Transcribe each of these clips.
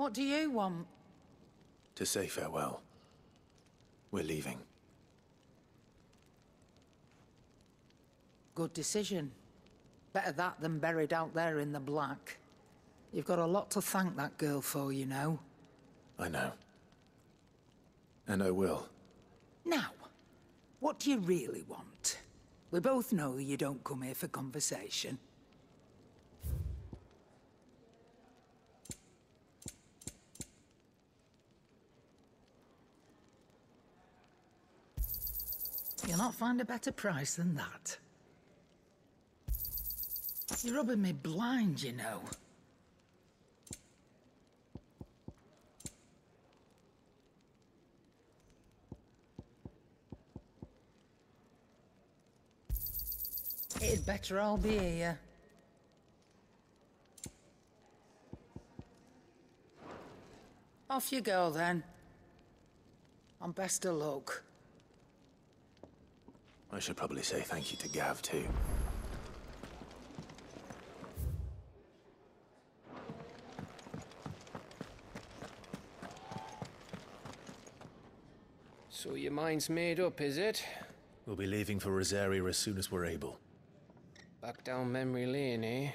What do you want? To say farewell. We're leaving. Good decision. Better that than buried out there in the black. You've got a lot to thank that girl for, you know. I know. And I will. Now, what do you really want? We both know you don't come here for conversation. You'll not find a better price than that. You're rubbing me blind, you know. It'd better all be here. Off you go, then. And best of luck. I should probably say thank you to Gav, too. So your mind's made up, is it? We'll be leaving for Rosaria as soon as we're able. Back down memory lane, eh?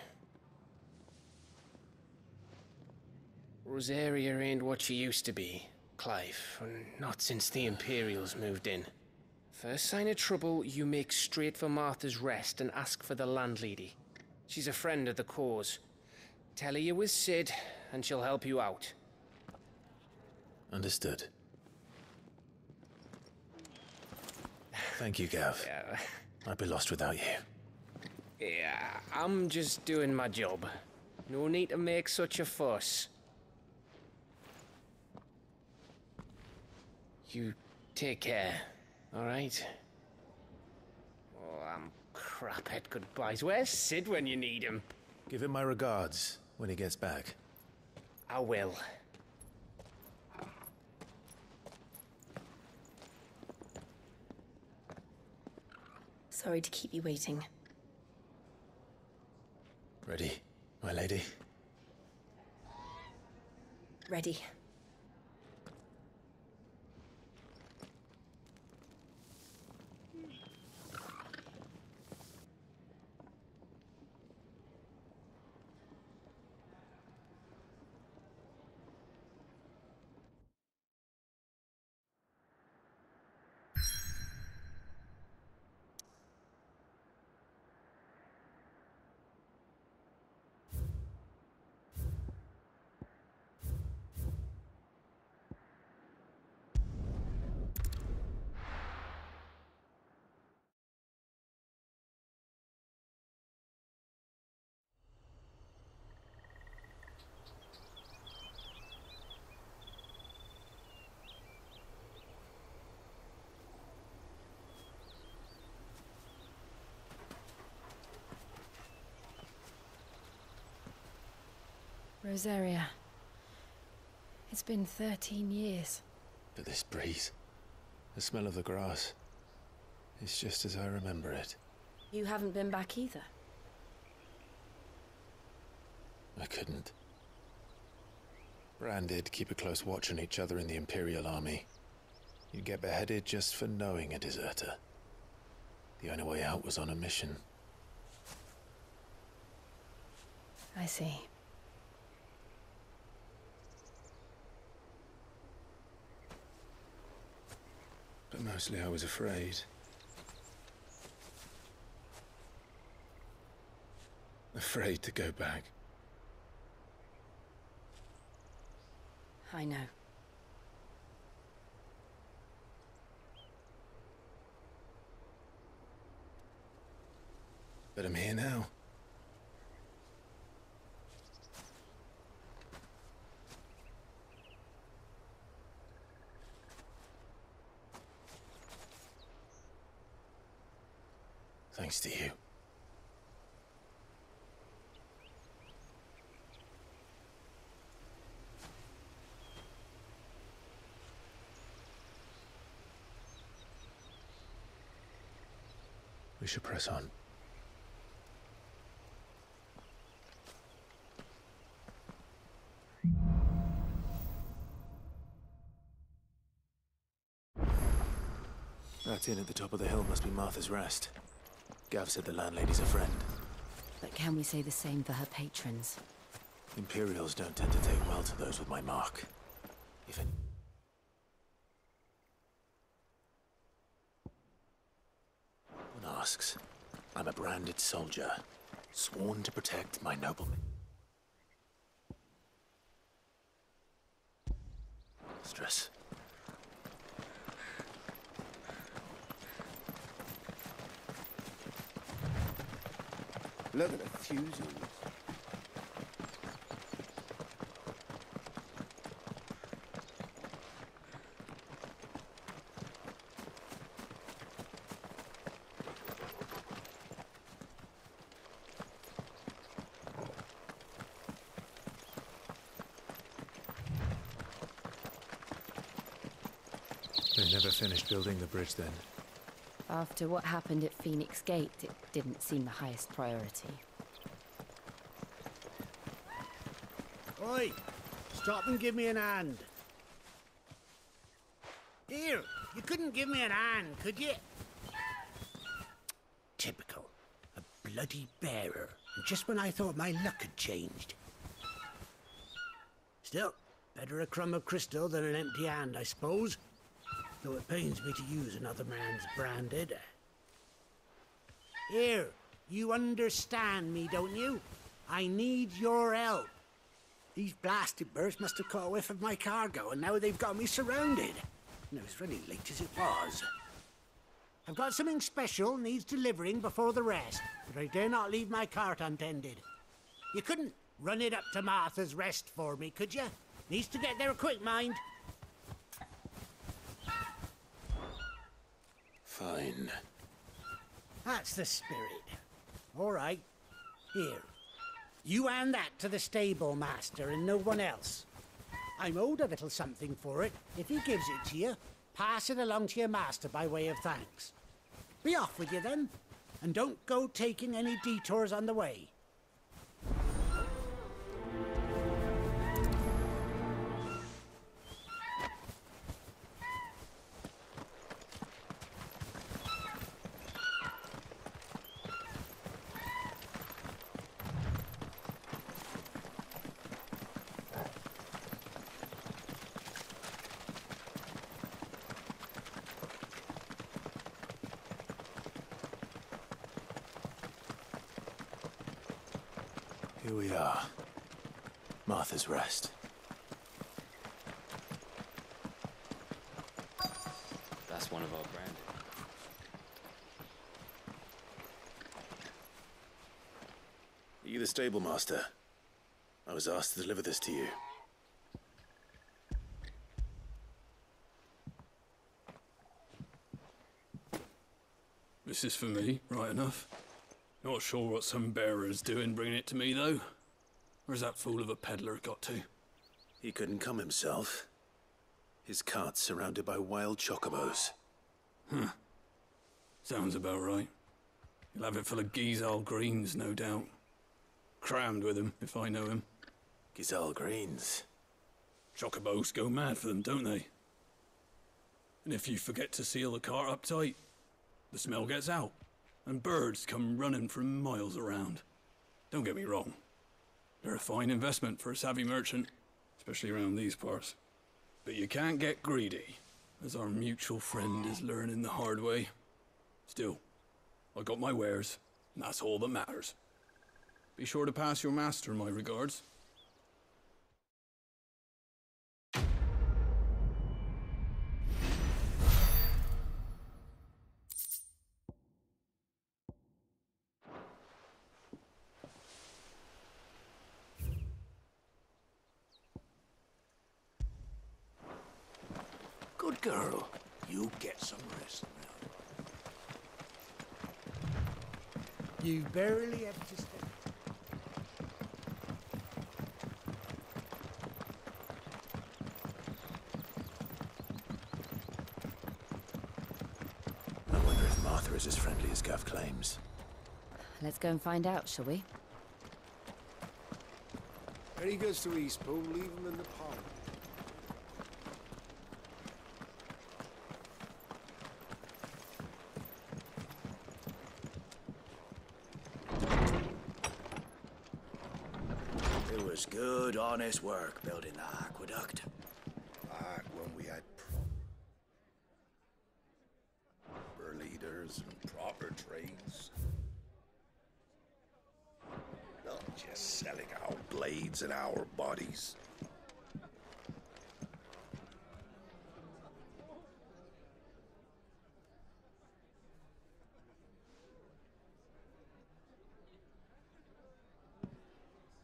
Rosaria ain't what she used to be, Clive. Not since the Imperials moved in. First sign of trouble, you make straight for Martha's Rest and ask for the landlady. She's a friend of the cause. Tell her you're with Sid, and she'll help you out. Understood. Thank you, Gav. Yeah. I'd be lost without you. Yeah, I'm just doing my job. No need to make such a fuss. You take care, all right? Oh, I'm crap at goodbyes. Where's Sid when you need him? Give him my regards when he gets back. I will. Sorry to keep you waiting. Ready, my lady? Ready. Rosaria. It's been 13 years. But this breeze, the smell of the grass, it's just as I remember it. You haven't been back either. I couldn't. Bran did keep a close watch on each other in the Imperial Army. You'd get beheaded just for knowing a deserter. The only way out was on a mission. I see. But mostly I was afraid. Afraid to go back. I know. But I'm here now. Thanks to you. We should press on. That inn at the top of the hill must be Martha's Rest. Gav said the landlady's a friend. But can we say the same for her patrons? Imperials don't tend to take well to those with my mark. If it... One asks, I'm a branded soldier, sworn to protect my noblemen. Stress. Look at the fuses. They never finished building the bridge then. After what happened at Phoenix Gate, it didn't seem the highest priority. Oi! Stop and give me an hand. Here, you couldn't give me an hand, could you? Typical. A bloody bearer. And just when I thought my luck had changed. Still, better a crumb of crystal than an empty hand, I suppose. Though it pains me to use another man's branded. Here, you understand me, don't you? I need your help. These blasted birds must have caught a whiff of my cargo, and now they've got me surrounded. And it was really late as it was. I've got something special needs delivering before the rest, but I dare not leave my cart untended. You couldn't run it up to Martha's Rest for me, could you? Needs to get there quick, mind. Fine. That's the spirit. All right. Here. You hand that to the stable master and no one else. I'm owed a little something for it. If he gives it to you, pass it along to your master by way of thanks. Be off with you then, and don't go taking any detours on the way. Here we are. Martha's Rest. That's one of our branded. Are you the stable master? I was asked to deliver this to you. This is for me, right enough. Not sure what some bearer's doing bringing it to me, though. Where's that fool of a peddler got to? He couldn't come himself. His cart's surrounded by wild chocobos. Huh. Sounds about right. He'll have it full of Gizal greens, no doubt. Crammed with him, if I know him. Gizal greens. Chocobos go mad for them, don't they? And if you forget to seal the cart up tight, the smell gets out, and birds come running from miles around. Don't get me wrong. They're a fine investment for a savvy merchant, especially around these parts. But you can't get greedy, as our mutual friend is learning the hard way. Still, I got my wares, and that's all that matters. Be sure to pass your master my regards. Good girl. You get some rest now. You barely have to stay. I wonder if Martha is as friendly as Gav claims. Let's go and find out, shall we? When he goes to Eastpool, leave him in the pond. was good, honest work building the aqueduct. Back when we had proper leaders and proper trades. Not just selling our blades and our bodies.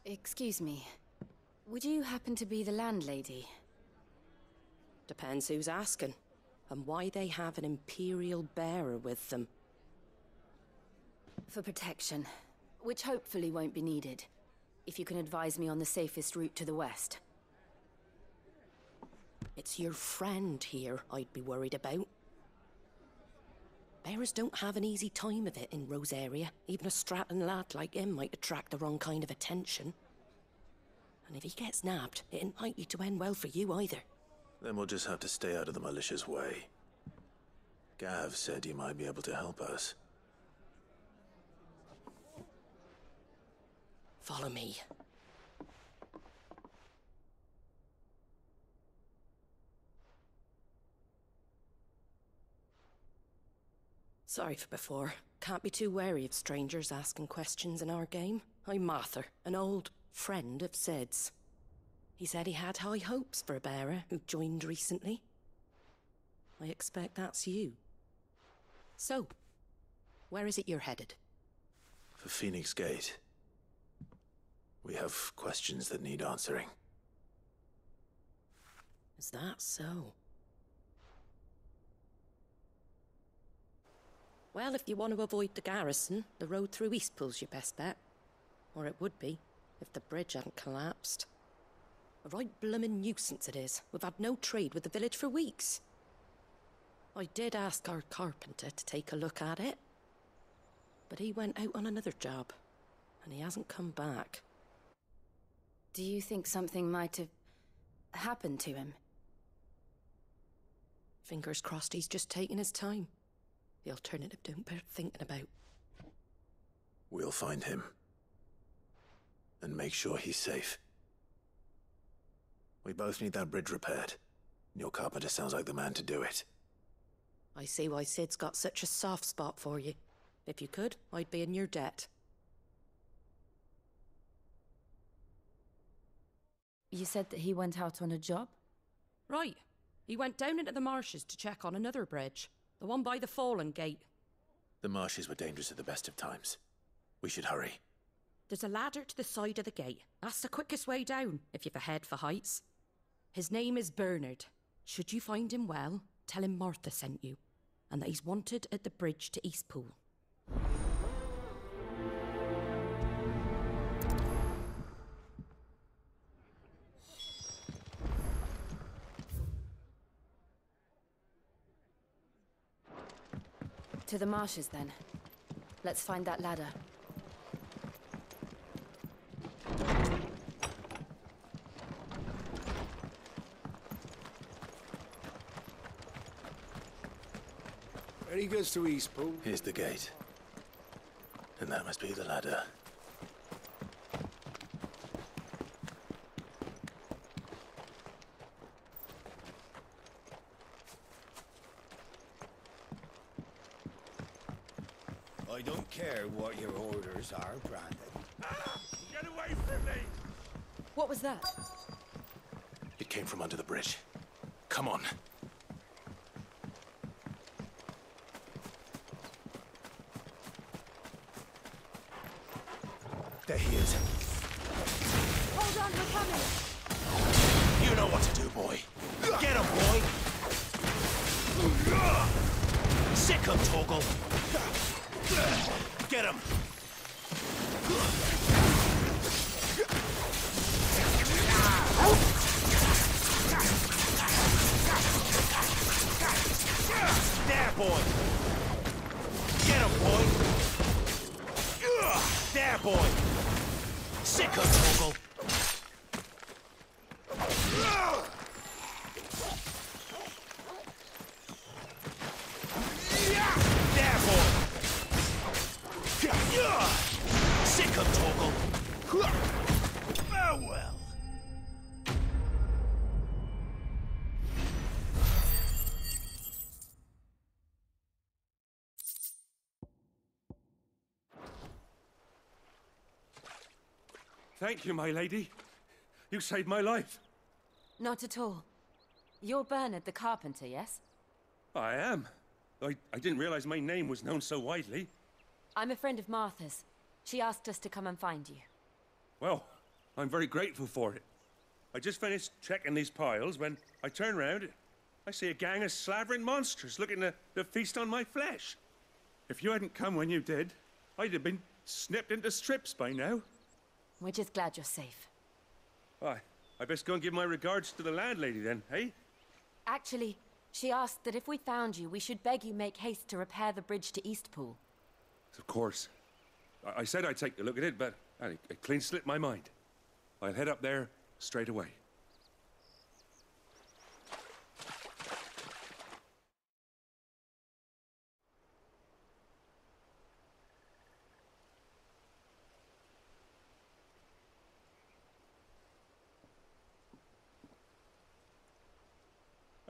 Excuse me. Would you happen to be the landlady? Depends who's asking, and why they have an Imperial bearer with them. For protection, which hopefully won't be needed. If you can advise me on the safest route to the west. It's your friend here I'd be worried about. Bearers don't have an easy time of it in Rosaria. Even a Stratton lad like him might attract the wrong kind of attention. And if he gets nabbed, it ain't likely to end well for you either. Then we'll just have to stay out of the malicious way. Gav said you might be able to help us. Follow me. Sorry for before. Can't be too wary of strangers asking questions in our game. I'm Martha, an old friend of Sid's. He said he had high hopes for a bearer who joined recently. I expect that's you. So, where is it you're headed? For Phoenix Gate. We have questions that need answering. Is that so? Well, if you want to avoid the garrison, the road through Eastpool's your best bet. Or it would be, if the bridge hadn't collapsed. A right bloomin' nuisance it is. We've had no trade with the village for weeks. I did ask our carpenter to take a look at it. But he went out on another job, and he hasn't come back. Do you think something might have happened to him? Fingers crossed he's just taking his time. The alternative don't bear thinking about. We'll find him. And make sure he's safe. We both need that bridge repaired. Your carpenter sounds like the man to do it. I see why Sid's got such a soft spot for you. If you could, I'd be in your debt. You said that he went out on a job? Right. He went down into the marshes to check on another bridge. The one by the Fallen Gate. The marshes were dangerous at the best of times. We should hurry. There's a ladder to the side of the gate. That's the quickest way down, if you've a head for heights. His name is Bernard. Should you find him well, tell him Martha sent you, and that he's wanted at the bridge to Eastpool. To the marshes, then. Let's find that ladder. Very good to Eastpool. Here's the gate. And that must be the ladder. I don't care what your orders are, Brandon. Get away from me! What was that? It came from under the bridge. Come on. There he is. Hold on, we're coming! You know what to do, boy. Get him, boy! Sick him, Torgal! Get him! There, boy! Get him, boy! There, boy! Sick him, Torgal! There, boy! Sick of Torgal! Oh well! Thank you, my lady. You saved my life. Not at all. You're Bernard the carpenter, yes? I am. I didn't realize my name was known so widely. I'm a friend of Martha's. She asked us to come and find you. Well, I'm very grateful for it. I just finished checking these piles when I turn round. I see a gang of slavering monsters looking to feast on my flesh. If you hadn't come when you did, I'd have been snipped into strips by now. We're just glad you're safe. Why, I best go and give my regards to the landlady then, eh? Actually, she asked that if we found you, we should beg you make haste to repair the bridge to Eastpool. Of course. I said I'd take a look at it, but it clean slipped my mind. I'll head up there straight away.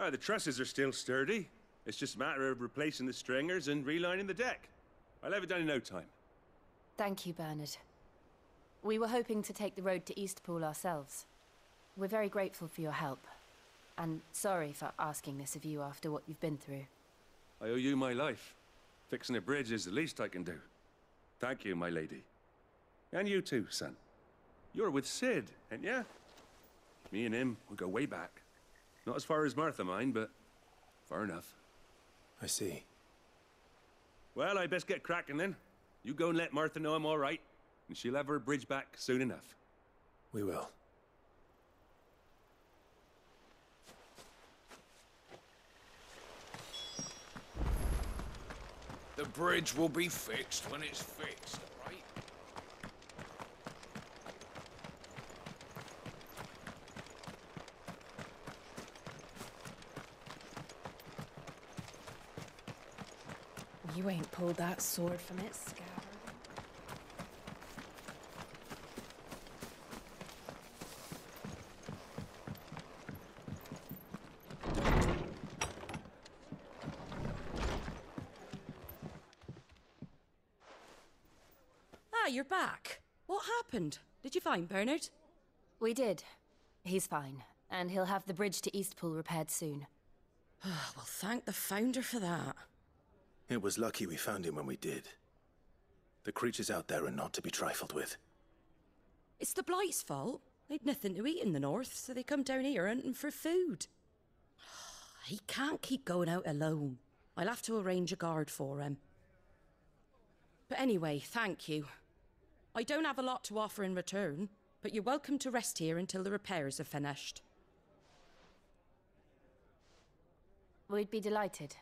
The trusses are still sturdy. It's just a matter of replacing the stringers and relining the deck. I'll have it done in no time. Thank you, Bernard. We were hoping to take the road to Eastpool ourselves. We're very grateful for your help. And sorry for asking this of you after what you've been through. I owe you my life. Fixing a bridge is the least I can do. Thank you, my lady. And you too, son. You're with Sid, ain't ya? Me and him, we go way back. Not as far as Martha, mind, but far enough. I see. Well, I best get cracking then. You go and let Martha know I'm all right, and she'll have her bridge back soon enough. We will. The bridge will be fixed when it's fixed, right? You ain't pulled that sword from its scabbard. Ah, you're back. What happened? Did you find Bernard? We did. He's fine, and he'll have the bridge to Eastpool repaired soon. Well, thank the Founder for that. It was lucky we found him when we did. The creatures out there are not to be trifled with. It's the Blight's fault. They'd nothing to eat in the north, so they come down here hunting for food. He can't keep going out alone. I'll have to arrange a guard for him. But anyway, thank you. I don't have a lot to offer in return, but you're welcome to rest here until the repairs are finished. We'd be delighted.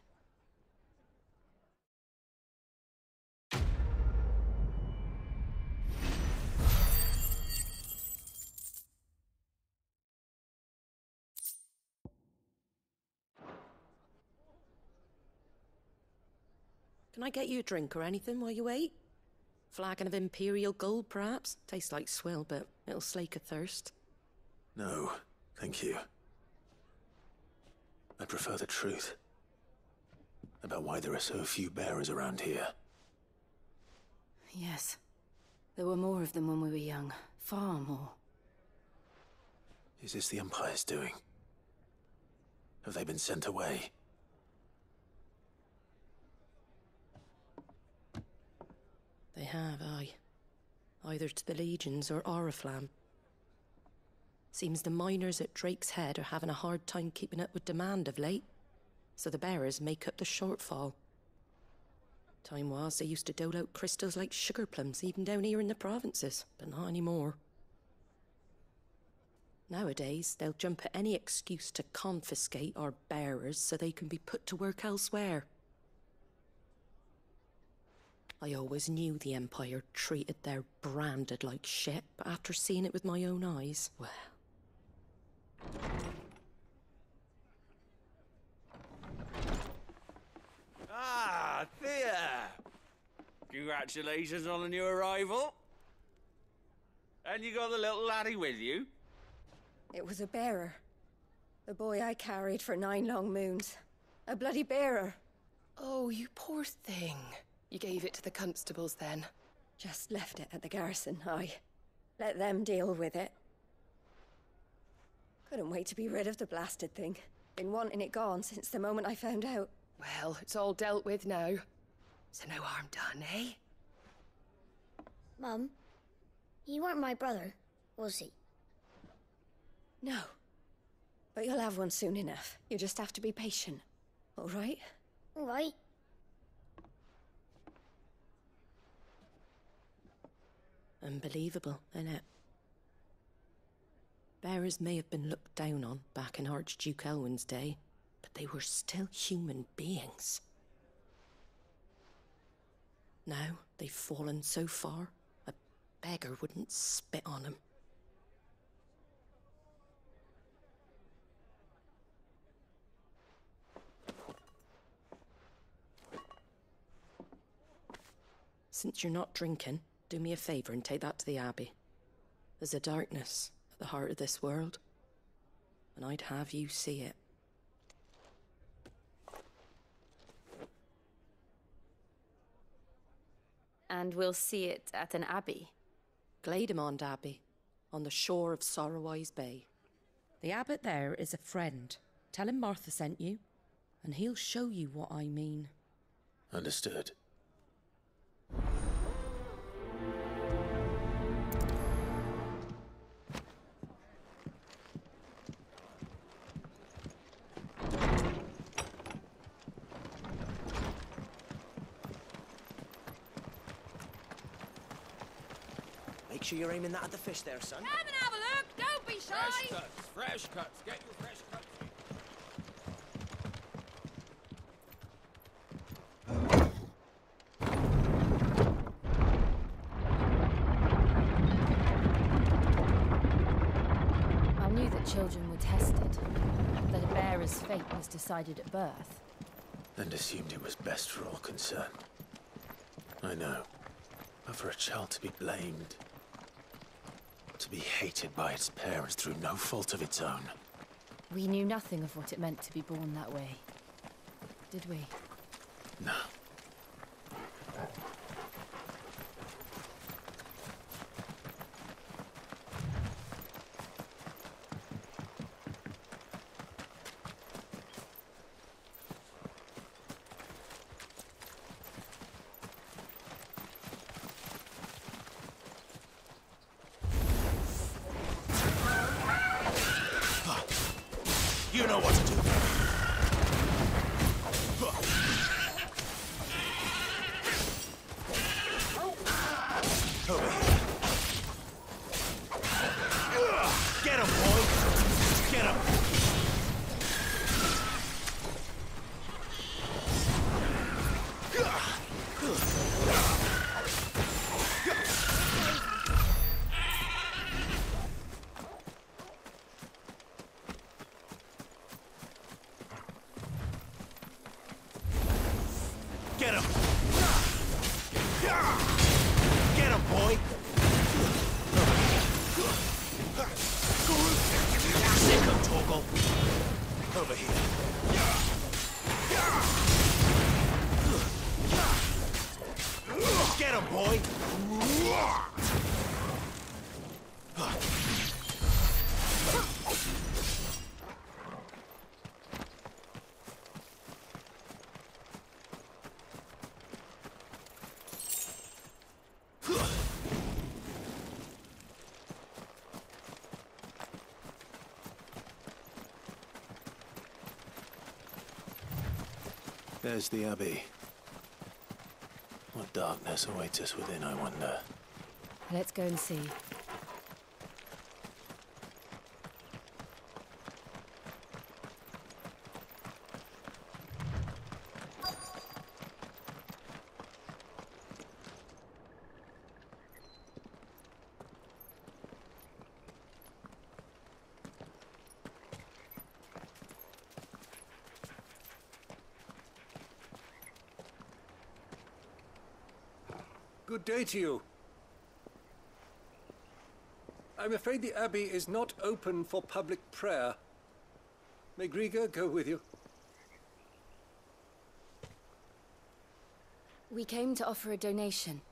Can I get you a drink or anything while you wait? Flagon of Imperial Gold, perhaps? Tastes like swill, but it'll slake a thirst. No, thank you. I prefer the truth. About why there are so few bearers around here. Yes. There were more of them when we were young. Far more. Is this the Empire's doing? Have they been sent away? They have, aye. Either to the Legions or Oriflamme. Seems the miners at Drake's Head are having a hard time keeping up with demand of late, so the bearers make up the shortfall. Time was they used to dole out crystals like sugar plums even down here in the provinces, but not anymore. Nowadays, they'll jump at any excuse to confiscate our bearers so they can be put to work elsewhere. I always knew the Empire treated their branded like shit, but after seeing it with my own eyes, well... Ah, Thea! Congratulations on the new arrival. And you got the little laddie with you? It was a bearer. The boy I carried for 9 long moons. A bloody bearer. Oh, you poor thing. You gave it to the constables then? Just left it at the garrison, aye. Let them deal with it. Couldn't wait to be rid of the blasted thing. Been wanting it gone since the moment I found out. Well, it's all dealt with now. So no harm done, eh? Mum, you weren't my brother, was he? No. But you'll have one soon enough. You just have to be patient. All right? All right. Unbelievable, innit? Bearers may have been looked down on back in Archduke Elwin's day, but they were still human beings. Now they've fallen so far, a beggar wouldn't spit on them. Since you're not drinking, do me a favour and take that to the Abbey. There's a darkness at the heart of this world, and I'd have you see it. And we'll see it at an abbey? Glademond Abbey, on the shore of Sorrowise Bay. The abbot there is a friend. Tell him Martha sent you, and he'll show you what I mean. Understood. Make sure you're aiming that at the fish there, son. Come and have a look! Don't be shy! Fresh cuts, fresh cuts. Get your fresh cuts. I knew that children were tested, that a bearer's fate was decided at birth. And assumed it was best for all concerned. I know. But for a child to be blamed, to be hated by its parents through no fault of its own. We knew nothing of what it meant to be born that way, did we? No. You know what to do. Over here. Get him, boy. Get him. Get him! Get him, boy! Sick him, Torgal! Over here. Get him, boy! There's the Abbey. What darkness awaits us within, I wonder? Let's go and see. Good day to you. I'm afraid the Abbey is not open for public prayer. May Griga go with you? We came to offer a donation.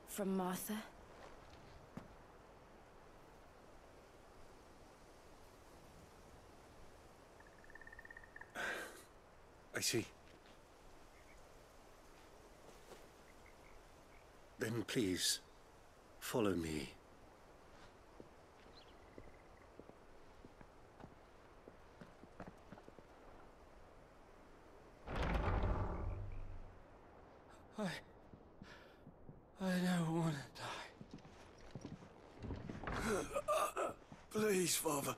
From Martha. I see. Then please, follow me. I don't want to die. Please, Father.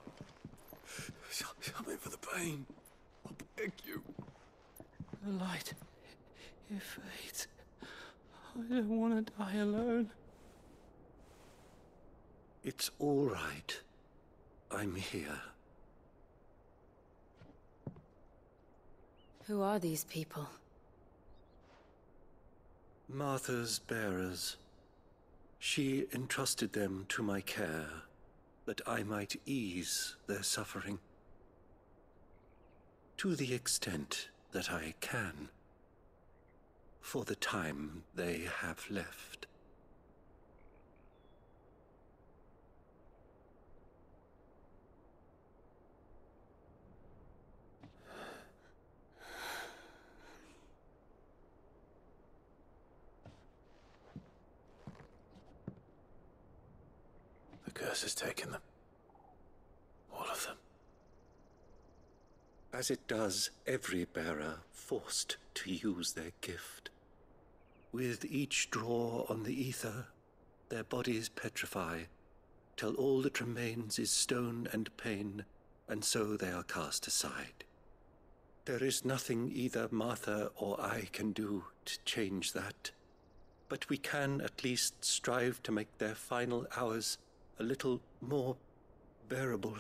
Something for the pain. I beg you. The light, it fades. I don't want to die alone. It's all right. I'm here. Who are these people? Martha's bearers. She entrusted them to my care, that I might ease their suffering. To the extent that I can, for the time they have left. The curse has taken them. All of them. As it does every bearer forced to use their gift. With each draw on the ether, their bodies petrify, till all that remains is stone and pain, and so they are cast aside. There is nothing either Martha or I can do to change that, but we can at least strive to make their final hours a little more bearable.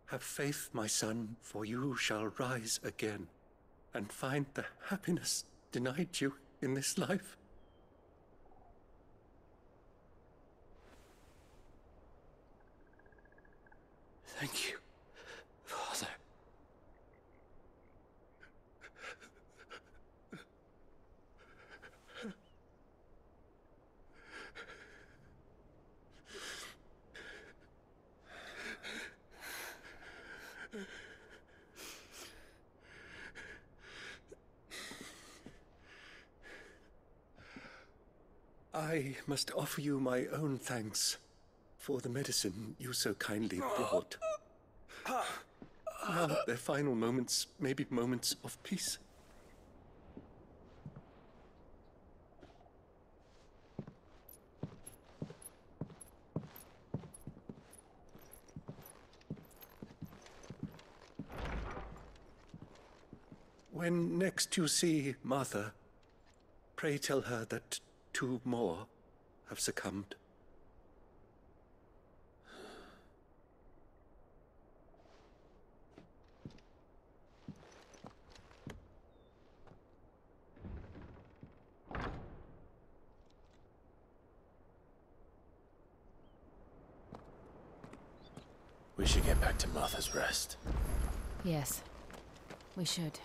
Have faith, my son, for you shall rise again, and find the happiness denied you in this life. Thank you, Father. I must offer you my own thanks for the medicine you so kindly brought. Now their final moments may be moments of peace. When next you see Martha, pray tell her that 2 more have succumbed. We should get back to Martha's Rest. Yes, we should.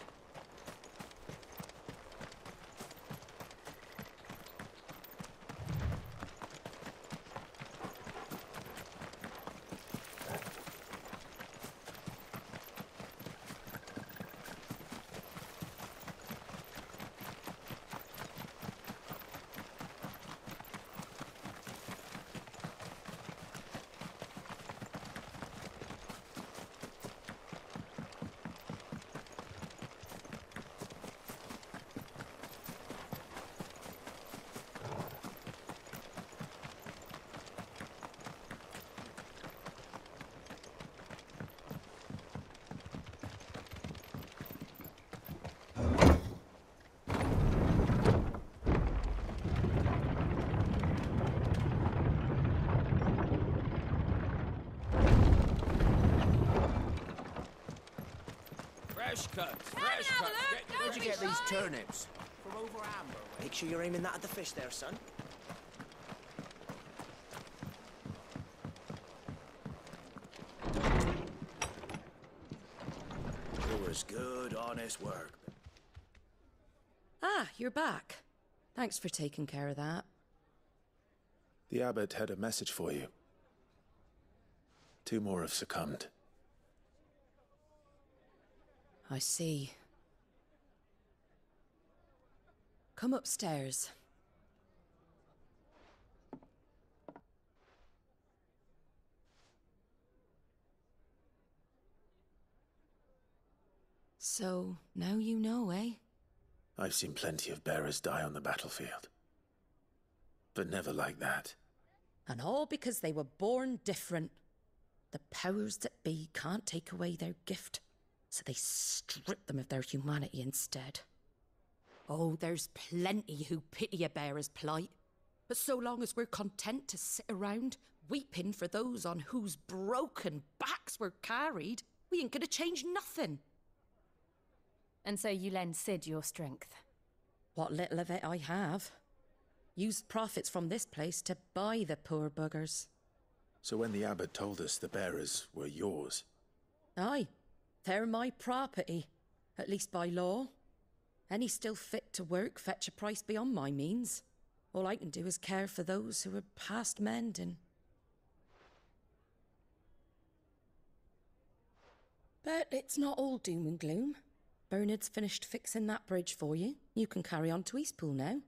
Fresh cuts, fresh cuts. Where'd you get these turnips? From over Amber. Make sure you're aiming that at the fish there, son. It was good, honest work. Ah, you're back. Thanks for taking care of that. The abbot had a message for you. 2 more have succumbed. I see. Come upstairs. So, now you know, eh? I've seen plenty of bearers die on the battlefield. But never like that. And all because they were born different. The powers that be can't take away their gift, so they strip them of their humanity instead. Oh, there's plenty who pity a bearer's plight. But so long as we're content to sit around, weeping for those on whose broken backs we're carried, we ain't gonna change nothing. And so you lend Sid your strength? What little of it I have. Used profits from this place to buy the poor buggers. So when the abbot told us the bearers were yours... Aye, they're my property, at least by law. Any still fit to work fetch a price beyond my means. All I can do is care for those who are past mending. But it's not all doom and gloom. Bernard's finished fixing that bridge for you. You can carry on to Eastpool now.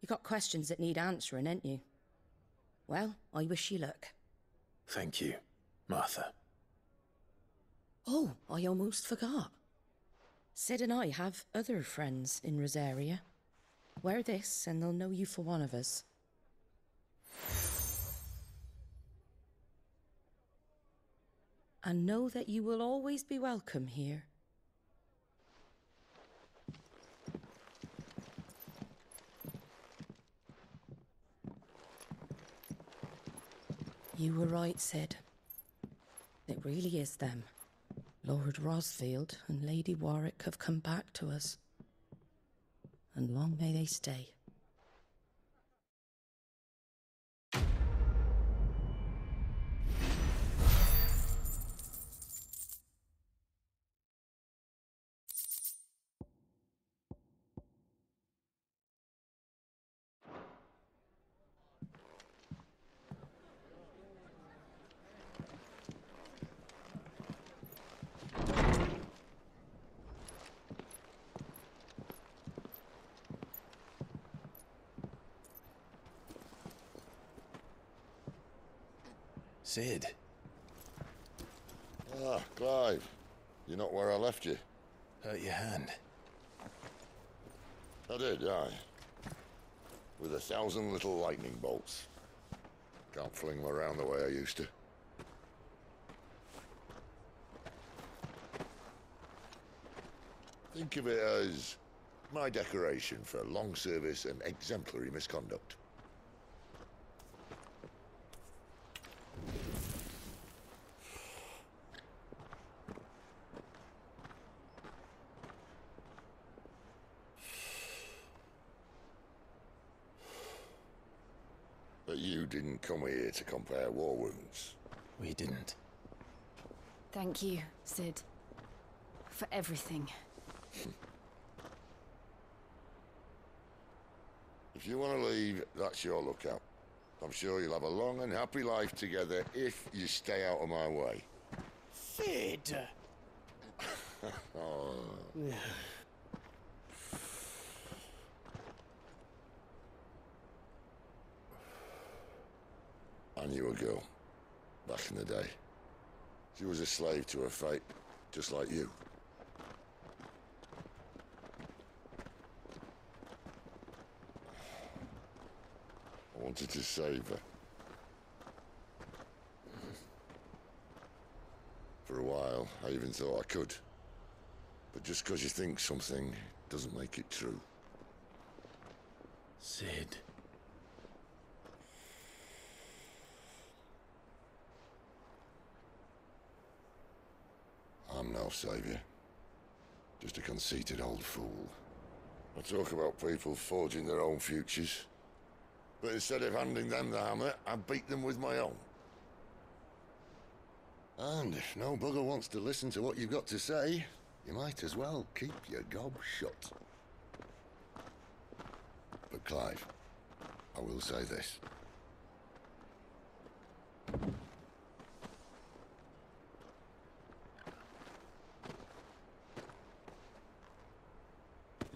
You got questions that need answering, ain't you? Well, I wish you luck. Thank you, Martha. Oh, I almost forgot. Sid and I have other friends in Rosaria. Wear this and they'll know you for one of us. And know that you will always be welcome here. You were right, Sid. It really is them. Lord Rosfield and Lady Warwick have come back to us. And long may they stay. Sid. Ah, Clive. You're not where I left you. Hurt your hand. I did, aye. With 1,000 little lightning bolts. Can't fling them around the way I used to. Think of it as my decoration for long service and exemplary misconduct. But you didn't come here to compare war wounds. We didn't. Thank you, Sid. For everything. If you want to leave, that's your lookout. I'm sure you'll have a long and happy life together if you stay out of my way. Sid! Oh. I knew a girl, back in the day. She was a slave to her fate, just like you. I wanted to save her. For a while, I even thought I could. But just because you think something doesn't make it true. Sid. I'm no savior. Just a conceited old fool. I talk about people forging their own futures. But instead of handing them the hammer, I beat them with my own. And if no bugger wants to listen to what you've got to say, you might as well keep your gob shut. But Clive, I will say this.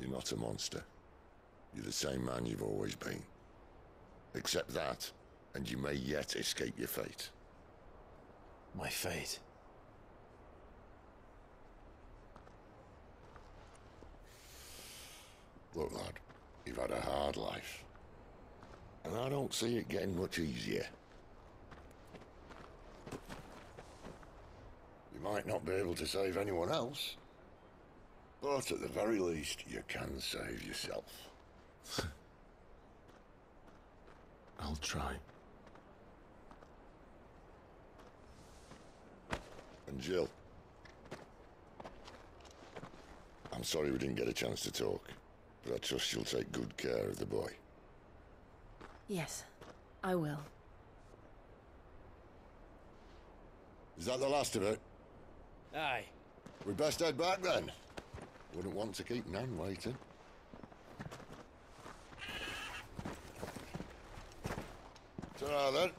You're not a monster. You're the same man you've always been. Accept that, and you may yet escape your fate. My fate? Look, lad, you've had a hard life. And I don't see it getting much easier. You might not be able to save anyone else, but at the very least, you can save yourself. I'll try. And Jill, I'm sorry we didn't get a chance to talk, but I trust you'll take good care of the boy. Yes, I will. Is that the last of it? Aye. We best head back then. Wouldn't want to keep Nan waiting. Ta-ra then.